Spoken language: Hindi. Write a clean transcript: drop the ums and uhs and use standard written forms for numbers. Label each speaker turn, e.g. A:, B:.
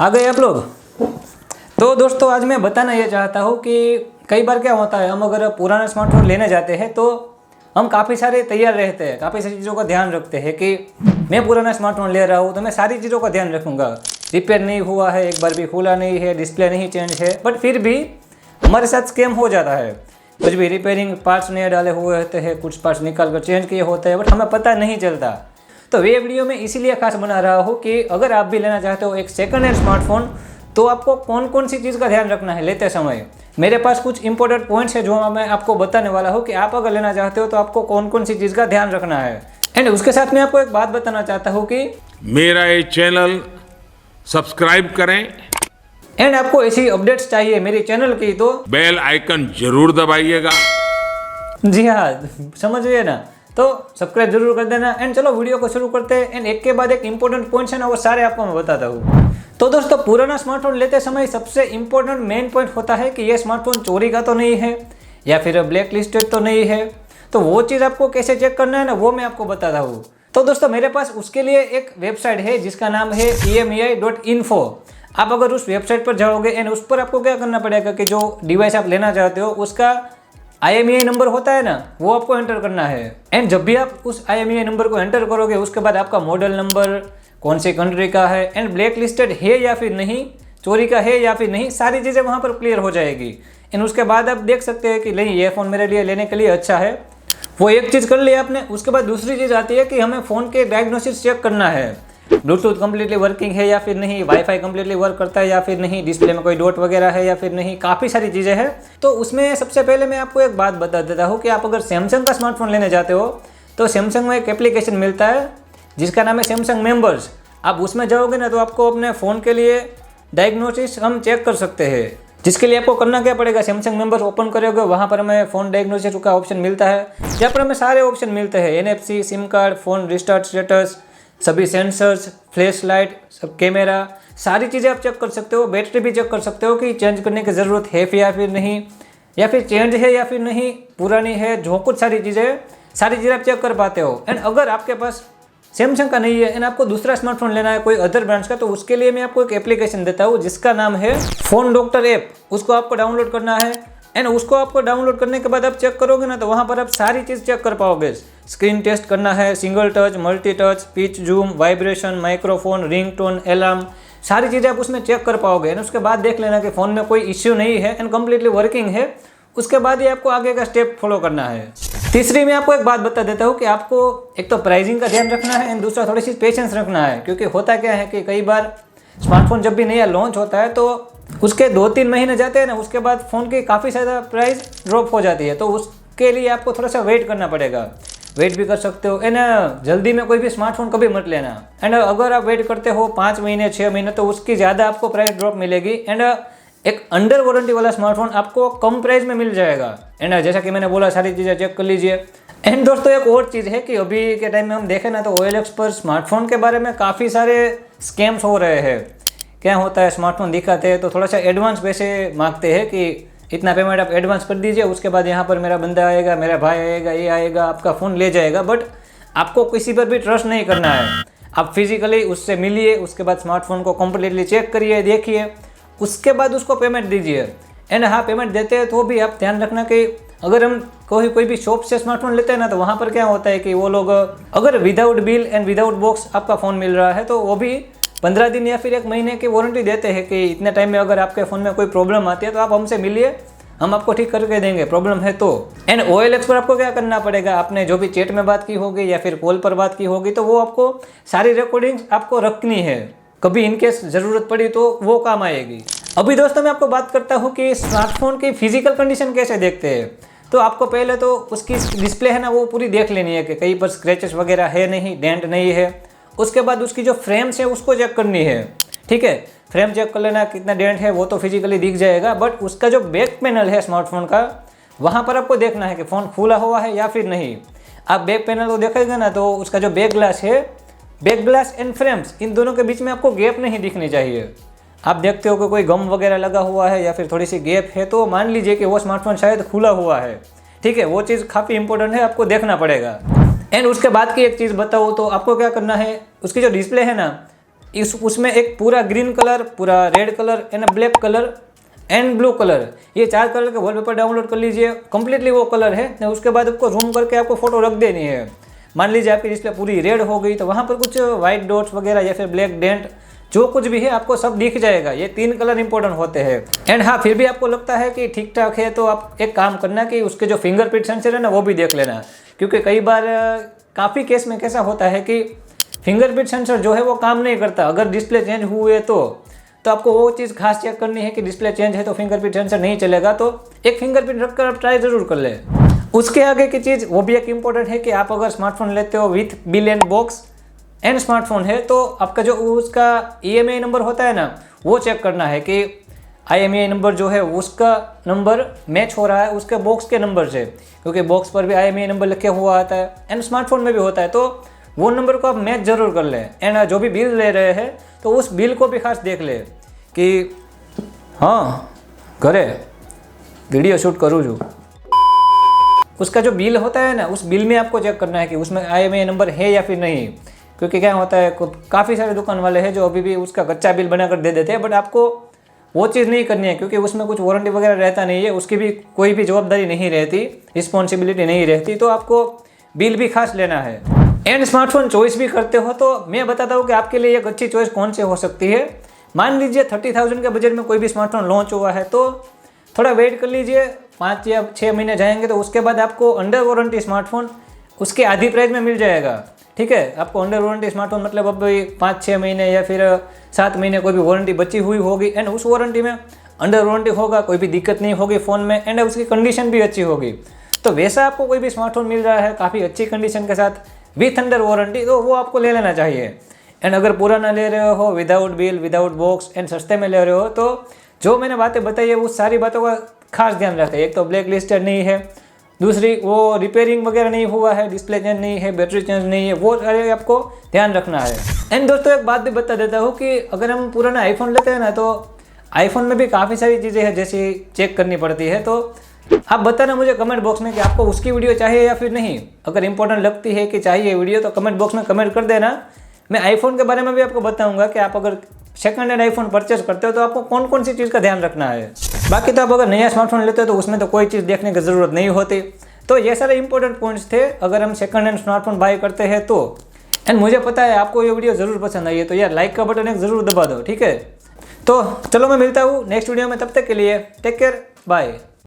A: आ गए आप लोग। तो दोस्तों आज मैं बताना ये चाहता हूँ कि कई बार क्या होता है, हम अगर पुराना स्मार्टफोन लेने जाते हैं तो हम काफ़ी सारे तैयार रहते हैं, काफ़ी सारी चीज़ों का ध्यान रखते हैं कि मैं पुराना स्मार्टफोन ले रहा हूँ तो मैं सारी चीज़ों का ध्यान रखूँगा। रिपेयर नहीं हुआ है, एक बार भी खुला नहीं है, डिस्प्ले नहीं चेंज है, बट फिर भी हमारे साथ स्कैम हो जाता है। कुछ भी रिपेयरिंग पार्ट्स नए डाले हुए होते हैं, कुछ पार्ट्स निकाल कर चेंज किए होते हैं, बट हमें पता नहीं चलता। तो ये वीडियो मैं इसीलिए खास बना रहा हूँ कि अगर आप भी लेना चाहते हो एक सेकंड हैंड स्मार्टफोन, तो आपको कौन कौन सी चीज़ का ध्यान रखना है लेते समय। मेरे पास कुछ इंपॉर्टेंट पॉइंट्स है जो मैं आपको बताने वाला हूँ कि आप अगर लेना चाहते हो तो आपको कौन कौन सी चीज़ का ध्यान रखना है। एंड उसके साथ मैं आपको एक बात बताना चाहता हूँ कि
B: मेरा ये चैनल सब्सक्राइब करें
A: एंड आपको ऐसी अपडेट्स चाहिए मेरे चैनल की तो
B: बेल आइकन जरूर दबाइएगा।
A: जी हाँ, समझिए ना, तो सब्सक्राइब जरूर कर देना। एंड चलो वीडियो को शुरू करते हैं। एंड एक के बाद एक इंपॉर्टेंट पॉइंट्स है ना, वो सारे आपको मैं बताता हूँ। तो दोस्तों पुराना स्मार्टफोन लेते समय सबसे इंपॉर्टेंट मेन पॉइंट होता है कि ये स्मार्टफोन चोरी का तो नहीं है या फिर ब्लैक लिस्टेड तो नहीं है। तो वो चीज़ आपको कैसे चेक करना है ना, वो मैं आपको बताता हूँ। तो दोस्तों मेरे पास उसके लिए एक वेबसाइट है जिसका नाम है EMEI.info। आप अगर उस वेबसाइट पर जाओगे एंड उस पर आपको क्या करना पड़ेगा कि जो डिवाइस आप लेना चाहते हो उसका IMEI नंबर होता है ना, वो आपको एंटर करना है। एंड जब भी आप उस IMEI नंबर को एंटर करोगे उसके बाद आपका मॉडल नंबर, कौन सी कंट्री का है, एंड ब्लैक लिस्टेड है या फिर नहीं, चोरी का है या फिर नहीं, सारी चीज़ें वहाँ पर क्लियर हो जाएगी। एंड उसके बाद आप देख सकते हैं कि नहीं, ये फ़ोन मेरे लिए लेने के लिए अच्छा है। वो एक चीज़ कर लिया आपने। उसके बाद दूसरी चीज़ आती है कि हमें फ़ोन के डायग्नोसिस चेक करना है। ब्लूटूथ कम्प्लीटली वर्किंग है या फिर नहीं, वाईफाई कम्प्लीटली वर्क करता है या फिर नहीं, डिस्प्ले में कोई डॉट वगैरह है या फिर नहीं, काफ़ी सारी चीज़ें हैं। तो उसमें सबसे पहले मैं आपको एक बात बता देता हूँ कि आप अगर सैमसंग का स्मार्टफोन लेने जाते हो तो सैमसंग में एक एप्लीकेशन मिलता है जिसका नाम है सैमसंग मेंबर्स। आप उसमें जाओगे ना तो आपको अपने फ़ोन के लिए डायग्नोसिस हम चेक कर सकते हैं, जिसके लिए आपको करना क्या पड़ेगा, सैमसंग मेंबर्स ओपन करोगे, वहाँ पर हमें फ़ोन डायग्नोसिस का ऑप्शन मिलता है। यहाँ पर हमें सारे ऑप्शन मिलते हैं, NFC, SIM card, phone restart status, सभी सेंसर्स, फ्लैश लाइट, सब कैमरा, सारी चीज़ें आप चेक कर सकते हो। बैटरी भी चेक कर सकते हो कि चेंज करने की ज़रूरत है या फिर नहीं, या फिर चेंज है या फिर नहीं, पुरानी है, जो कुछ सारी चीज़ें आप चेक कर पाते हो। एंड अगर आपके पास सैमसंग का नहीं है एंड आपको दूसरा स्मार्टफोन लेना है कोई अदर ब्रांड्स का, तो उसके लिए मैं आपको एक एप्लीकेशन देता हूँ जिसका नाम है फ़ोन डॉक्टर ऐप। उसको आपको डाउनलोड करना है एंड उसको आपको डाउनलोड करने के बाद आप चेक करोगे ना तो वहाँ पर आप सारी चीज़ चेक कर पाओगे। स्क्रीन टेस्ट करना है, single touch, multi touch, pitch, zoom, vibration, microphone, ringtone, alarm, सारी चीज़ें आप उसमें चेक कर पाओगे। एंड उसके बाद देख लेना कि फ़ोन में कोई इश्यू नहीं है एंड कम्प्लीटली वर्किंग है। उसके बाद ही आपको आगे का स्टेप फॉलो करना है। तीसरी मैं आपको एक बात बता देता हूँ कि आपको एक तो प्राइसिंग का ध्यान रखना है एंड दूसरा थोड़ी सी पेशेंस रखना है। क्योंकि होता क्या है कि कई बार स्मार्टफोन जब भी नया लॉन्च होता है तो उसके 2-3 महीने जाते हैं ना, उसके बाद फ़ोन की काफ़ी ज़्यादा प्राइस ड्रॉप हो जाती है। तो उसके लिए आपको थोड़ा सा वेट करना पड़ेगा। वेट भी कर सकते हो एंड जल्दी में कोई भी स्मार्टफोन कभी मत लेना। एंड अगर आप वेट करते हो 5 महीने 6 महीने तो उसकी ज़्यादा आपको प्राइस ड्रॉप मिलेगी। एंड एक अंडर वारंटी वाला स्मार्टफोन आपको कम प्राइस में मिल जाएगा। एंड जैसा कि मैंने बोला, सारी चीज़ें चेक कर लीजिए। एंड दोस्तों एक और चीज़ है कि अभी के टाइम में हम देखें ना तो OLX पर स्मार्टफोन के बारे में काफ़ी सारे स्कैम्स हो रहे हैं। क्या होता है, स्मार्टफोन दिखाते हैं तो थोड़ा सा एडवांस पैसे मांगते हैं कि इतना पेमेंट आप एडवांस कर दीजिए, उसके बाद यहाँ पर मेरा बंदा आएगा, मेरा भाई आएगा, ये आएगा, आपका फ़ोन ले जाएगा। बट आपको किसी पर भी ट्रस्ट नहीं करना है। आप फिजिकली उससे मिलिए, उसके बाद स्मार्टफोन को कम्प्लीटली चेक करिए, देखिए, उसके बाद उसको पेमेंट दीजिए। एंड हाँ, पेमेंट देते हैं तो भी आप ध्यान रखना कि अगर हम कोई भी शॉप से स्मार्टफोन लेते हैं ना तो वहाँ पर क्या होता है कि वो लोग अगर without bill and without box आपका फ़ोन मिल रहा है तो वो भी 15 दिन या फिर 1 महीने की वारंटी देते हैं कि इतने टाइम में अगर आपके फ़ोन में कोई प्रॉब्लम आती है तो आप हमसे मिलिए, हम आपको ठीक करके देंगे, प्रॉब्लम है तो। एंड OLX पर आपको क्या करना पड़ेगा, आपने जो भी चैट में बात की होगी या फिर कॉल पर बात की होगी तो वो आपको सारी रिकॉर्डिंग्स आपको रखनी है, कभी इनकेस ज़रूरत पड़ी तो वो काम आएगी। अभी दोस्तों मैं आपको बात करता हूँ कि स्मार्टफोन की फिजिकल कंडीशन कैसे देखते हैं। तो आपको पहले तो उसकी डिस्प्ले है ना वो पूरी देख लेनी है कि कहीं पर स्क्रैचेस वगैरह है नहीं, डेंट नहीं है। उसके बाद उसकी जो फ्रेम्स है उसको चेक करनी है, ठीक है। फ्रेम चेक कर लेना, कितना डेंट है वो तो फिजिकली दिख जाएगा, बट उसका जो बैक पैनल है स्मार्टफोन का, वहाँ पर आपको देखना है कि फ़ोन खुला हुआ है या फिर नहीं। आप बैक पैनल को देखेंगे ना तो उसका जो बैक ग्लास है, बैक ग्लास एंड फ्रेम्स, इन दोनों के बीच में आपको गैप नहीं दिखनी चाहिए। आप देखते हो कि कोई गम वगैरह लगा हुआ है या फिर थोड़ी सी गैप है तो मान लीजिए कि वो स्मार्टफोन शायद खुला हुआ है, ठीक है। वो चीज़ काफ़ी इंपॉर्टेंट है, आपको देखना पड़ेगा। एंड उसके बाद की एक चीज़ बताऊँ तो आपको क्या करना है, उसकी जो डिस्प्ले है ना उसमें एक पूरा ग्रीन कलर, पूरा red colour and black colour and blue colour, ये 4 कलर के वॉलपेपर डाउनलोड कर लीजिए। कंप्लीटली वो कलर है। उसके बाद आपको जूम करके आपको फोटो रख देनी है। मान लीजिए आपकी डिस्प्ले पूरी रेड हो गई तो वहाँ पर कुछ वाइट डॉट्स वगैरह या फिर ब्लैक डेंट जो कुछ भी है आपको सब दिख जाएगा। ये 3 कलर इंपॉर्टेंट होते हैं। एंड हाँ, फिर भी आपको लगता है कि ठीक ठाक है तो आप एक काम करना कि उसके जो फिंगरप्रिंट सेंसर है ना वो भी देख लेना, क्योंकि कई बार काफ़ी केस में कैसा होता है कि फिंगरप्रिंट सेंसर जो है वो काम नहीं करता। अगर डिस्प्ले चेंज हुए तो आपको वो चीज़ खास चेक करनी है कि डिस्प्ले चेंज है तो फिंगरप्रिंट सेंसर नहीं चलेगा, तो एक फिंगरप्रिंट रखकर आप ट्राई ज़रूर कर ले। उसके आगे की चीज़ वो भी एक इम्पॉर्टेंट है कि आप अगर स्मार्टफोन लेते हो with bill and box and smartphone है तो आपका जो उसका EMI नंबर होता है ना वो चेक करना है कि IMEI नंबर जो है उसका नंबर मैच हो रहा है उसके बॉक्स के नंबर से, क्योंकि बॉक्स पर भी IMEI नंबर लिखे हुआ आता है एंड स्मार्टफोन में भी होता है, तो वो नंबर को आप मैच ज़रूर कर लें। एंड जो भी बिल ले रहे हैं तो उस बिल को भी खास देख ले कि हाँ घरे वीडियो शूट करूँ जो उसका जो बिल होता है ना उस बिल में आपको चेक करना है कि उसमें IMEI नंबर है या फिर नहीं, क्योंकि क्या होता है काफ़ी सारे दुकान वाले हैं जो अभी भी उसका कच्चा बिल बनाकर दे देते हैं, बट आपको वो चीज़ नहीं करनी है क्योंकि उसमें कुछ वारंटी वगैरह रहता नहीं है, उसकी भी कोई भी जवाबदारी नहीं रहती, रिस्पॉन्सिबिलिटी नहीं रहती, तो आपको बिल भी खास लेना है। एंड स्मार्टफोन चॉइस भी करते हो तो मैं बताता हूँ कि आपके लिए एक अच्छी चॉइस कौन सी हो सकती है। मान लीजिए 30,000 के बजट में कोई भी स्मार्टफोन लॉन्च हुआ है तो थोड़ा वेट कर लीजिए, 5 या 6 महीने जाएंगे तो उसके बाद आपको अंडर वारंटी स्मार्टफोन उसके आधी प्राइस में मिल जाएगा। ठीक है, आपको अंडर वारंटी स्मार्टफोन मतलब अब 5-6 महीने या फिर 7 महीने कोई भी वारंटी बची हुई होगी एंड उस वारंटी में अंडर वारंटी होगा, कोई भी दिक्कत नहीं होगी फ़ोन में एंड उसकी कंडीशन भी अच्छी होगी। तो वैसा आपको कोई भी स्मार्टफोन मिल रहा है काफ़ी अच्छी कंडीशन के साथ विथ अंडर वारंटी तो वो आपको ले लेना चाहिए। एंड अगर पुराना ले रहे हो without bill without box and सस्ते में ले रहे हो तो जो मैंने बातें बताई है उस सारी बातों का खास ध्यान रखें। एक तो ब्लैक लिस्टेड नहीं है, दूसरी वो रिपेयरिंग वगैरह नहीं हुआ है, डिस्प्ले चेंज नहीं है, बैटरी चेंज नहीं है, वो सारे आपको ध्यान रखना है। एंड दोस्तों एक बात भी बता देता हूँ कि अगर हम पुराना आईफोन लेते हैं ना तो आईफोन में भी काफ़ी सारी चीज़ें हैं जैसे चेक करनी पड़ती है, तो आप बताना मुझे कमेंट बॉक्स में कि आपको उसकी वीडियो चाहिए या फिर नहीं। अगर इंपॉर्टेंट लगती है कि चाहिए वीडियो तो कमेंट बॉक्स में कमेंट कर देना। मैं आईफोन के बारे में भी आपको बताऊंगा कि आप अगर सेकंड हैंड आईफोन परचेज करते हो तो आपको कौन कौन सी चीज़ का ध्यान रखना है। बाकी तो आप अगर नया स्मार्टफोन लेते हो तो उसमें तो कोई चीज़ देखने की ज़रूरत नहीं होती। तो ये सारे इंपॉर्टेंट पॉइंट्स थे अगर हम सेकंड हैंड स्मार्टफोन बाय करते हैं तो। एंड मुझे पता है आपको ये वीडियो ज़रूर पसंद आई है तो यार लाइक का बटन एक ज़रूर दबा दो, ठीक है। तो चलो मैं मिलता हूँ नेक्स्ट वीडियो में, तब तक के लिए टेक केयर, बाय।